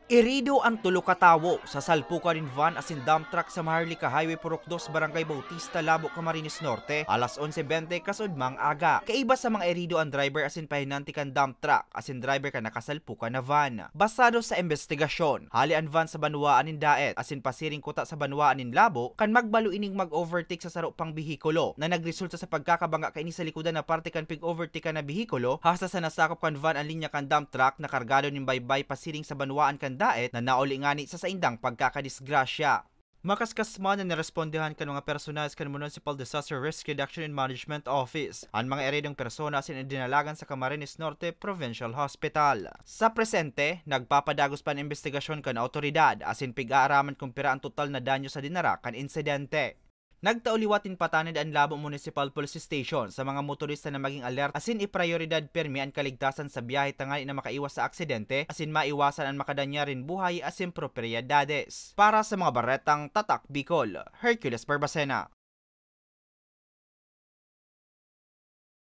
Irido ang tulo ka tawo sa salpukan nin van asin dump truck sa Maharlika Highway Purok 2 Barangay Bautista, Labo, Camarines Norte alas 11:20 kasudmang aga. Kaiba sa mga irido ang driver asin pahinanti kan dump truck asin driver ka nakasalpukan na van. Basado sa investigasyon, hali ang van sa banwaan nin Daet asin pasiring kuta sa banwaan nin Labo kan magbalo ining mag-overtake sa saro pang bihikulo na nagresulta sa pagkakabanga kaini sa likudan na parte kan pig-overtake kan na bihikulo hasta sa nasakop kan van ang linya kan dump truck na kargado nin baybay pasiring sa banwaan kan Daet na nauli ngani sa saindang pagkakadisgrasya. Makaskas man na nirespondehan kan mga personal kan Municipal Disaster Risk Reduction and Management Office ang mga eridong persona sin dinalagan sa Camarines Norte Provincial Hospital. Sa presente, nagpapadagos pa ang investigasyon kan autoridad asin pig-aaraman kung pira ang total na danyo sa dinara kan insidente. Nagtauliwatin patanid ang Labo Municipal Police Station sa mga motorista na maging alert asin iprioridad permi ang kaligtasan sa biyahe tangali na makaiwas sa aksidente asin maiwasan ang makadanya rin buhay asin propiedades. Para sa mga baretang Tatak Bicol, Hercules Barbacena.